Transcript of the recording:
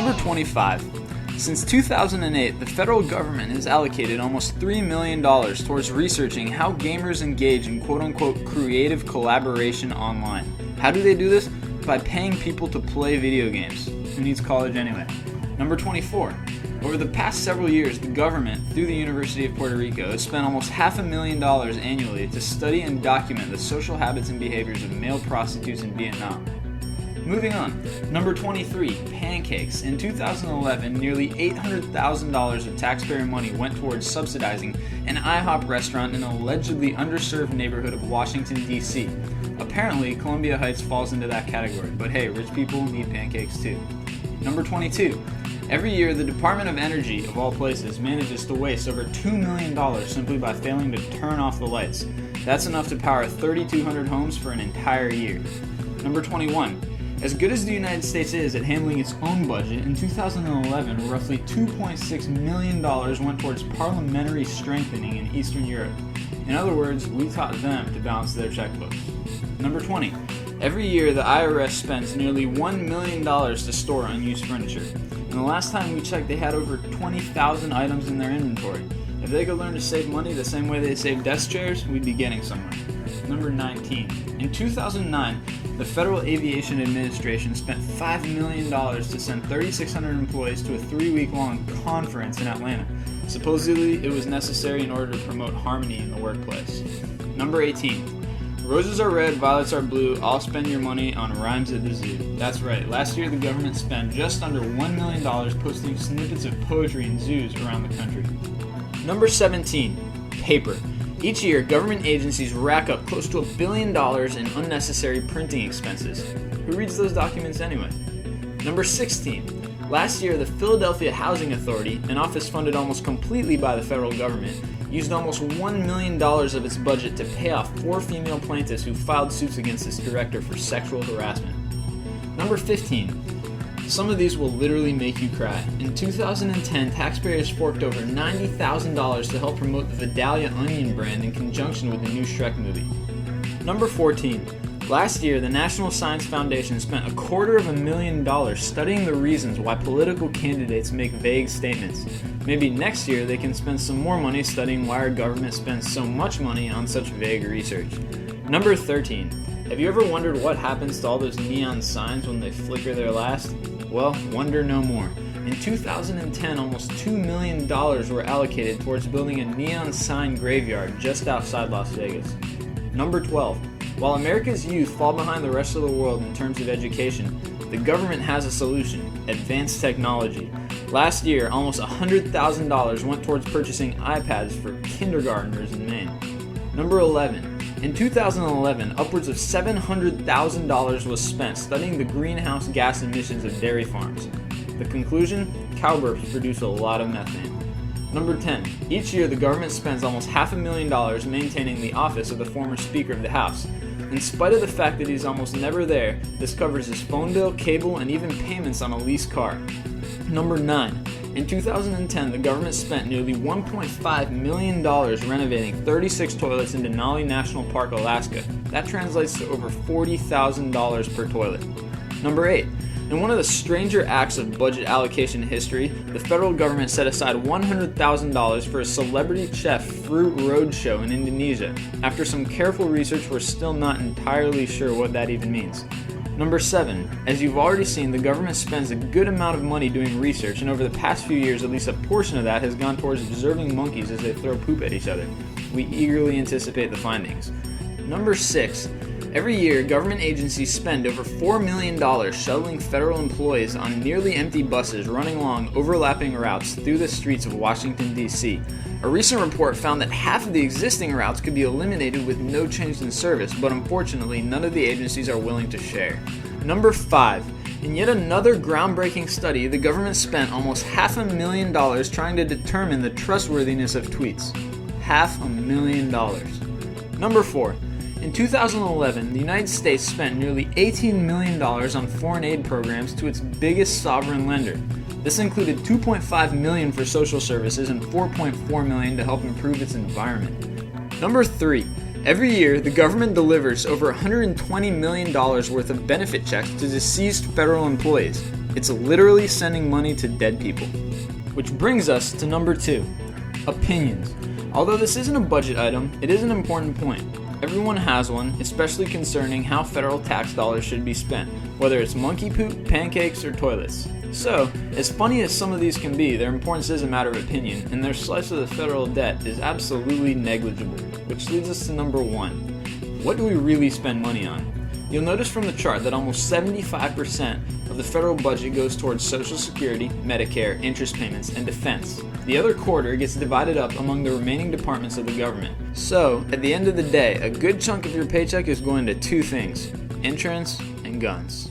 Number 25. Since 2008, the federal government has allocated almost $3 million towards researching how gamers engage in quote-unquote creative collaboration online. How do they do this? By paying people to play video games. Who needs college anyway? Number 24. Over the past several years, the government, through the University of Puerto Rico, has spent almost $500,000 annually to study and document the social habits and behaviors of male prostitutes in Vietnam. Moving on, number 23, pancakes. In 2011, nearly $800,000 of taxpayer money went towards subsidizing an IHOP restaurant in an allegedly underserved neighborhood of Washington, D.C. Apparently, Columbia Heights falls into that category, but hey, rich people need pancakes too. Number 22, every year the Department of Energy, of all places, manages to waste over $2 million simply by failing to turn off the lights. That's enough to power 3,200 homes for an entire year. Number 21, as good as the United States is at handling its own budget, in 2011, roughly $2.6 million went towards parliamentary strengthening in Eastern Europe. In other words, we taught them to balance their checkbooks. Number 20. Every year, the IRS spends nearly $1 million to store unused furniture. And the last time we checked, they had over 20,000 items in their inventory. If they could learn to save money the same way they save desk chairs, we'd be getting somewhere. Number 19. In 2009, the Federal Aviation Administration spent $5 million to send 3,600 employees to a 3-week-long conference in Atlanta. Supposedly, it was necessary in order to promote harmony in the workplace. Number 18. Roses are red, violets are blue, I'll spend your money on rhymes at the zoo. That's right, last year the government spent just under $1 million posting snippets of poetry in zoos around the country. Number 17. Paper. Each year, government agencies rack up close to $1 billion in unnecessary printing expenses. Who reads those documents anyway? Number 16. Last year, the Philadelphia Housing Authority, an office funded almost completely by the federal government, used almost $1 million of its budget to pay off 4 female plaintiffs who filed suits against its director for sexual harassment. Number 15. Some of these will literally make you cry. In 2010, taxpayers forked over $90,000 to help promote the Vidalia onion brand in conjunction with the new Shrek movie. Number 14. Last year, the National Science Foundation spent $250,000 studying the reasons why political candidates make vague statements. Maybe next year they can spend some more money studying why our government spends so much money on such vague research. Number 13. Have you ever wondered what happens to all those neon signs when they flicker their last? Well, wonder no more. In 2010, almost $2 million were allocated towards building a neon sign graveyard just outside Las Vegas. Number 12. While America's youth fall behind the rest of the world in terms of education, the government has a solution: advanced technology. Last year, almost $100,000 went towards purchasing iPads for kindergartners in Maine. Number 11. In 2011, upwards of $700,000 was spent studying the greenhouse gas emissions of dairy farms. The conclusion? Cow burps produce a lot of methane. Number 10. Each year, the government spends almost $500,000 maintaining the office of the former Speaker of the House. In spite of the fact that he's almost never there, this covers his phone bill, cable, and even payments on a leased car. Number 9. In 2010, the government spent nearly $1.5 million renovating 36 toilets in Denali National Park, Alaska. That translates to over $40,000 per toilet. Number 8. In one of the stranger acts of budget allocation history, the federal government set aside $100,000 for a celebrity chef fruit roadshow in Indonesia. After some careful research, we're still not entirely sure what that even means. Number 7. As you've already seen, the government spends a good amount of money doing research, and over the past few years, at least a portion of that has gone towards observing monkeys as they throw poop at each other. We eagerly anticipate the findings. Number 6. Every year, government agencies spend over $4 million shuttling federal employees on nearly empty buses running along overlapping routes through the streets of Washington, D.C. A recent report found that half of the existing routes could be eliminated with no change in service, but unfortunately, none of the agencies are willing to share. Number 5. In yet another groundbreaking study, the government spent almost $500,000 trying to determine the trustworthiness of tweets. $500,000. Number 4. In 2011, the United States spent nearly $18 million on foreign aid programs to its biggest sovereign lender. This included $2.5 million for social services and $4.4 million to help improve its environment. Number 3. Every year, the government delivers over $120 million worth of benefit checks to deceased federal employees. It's literally sending money to dead people. Which brings us to number 2, opinions. Although this isn't a budget item, it is an important point. Everyone has one, especially concerning how federal tax dollars should be spent, whether it's monkey poop, pancakes, or toilets. So, as funny as some of these can be, their importance is a matter of opinion, and their slice of the federal debt is absolutely negligible. Which leads us to number 1. What do we really spend money on? You'll notice from the chart that almost 75% of the federal budget goes towards Social Security, Medicare, interest payments, and defense. The other quarter gets divided up among the remaining departments of the government. So, at the end of the day, a good chunk of your paycheck is going to 2 things: insurance and guns.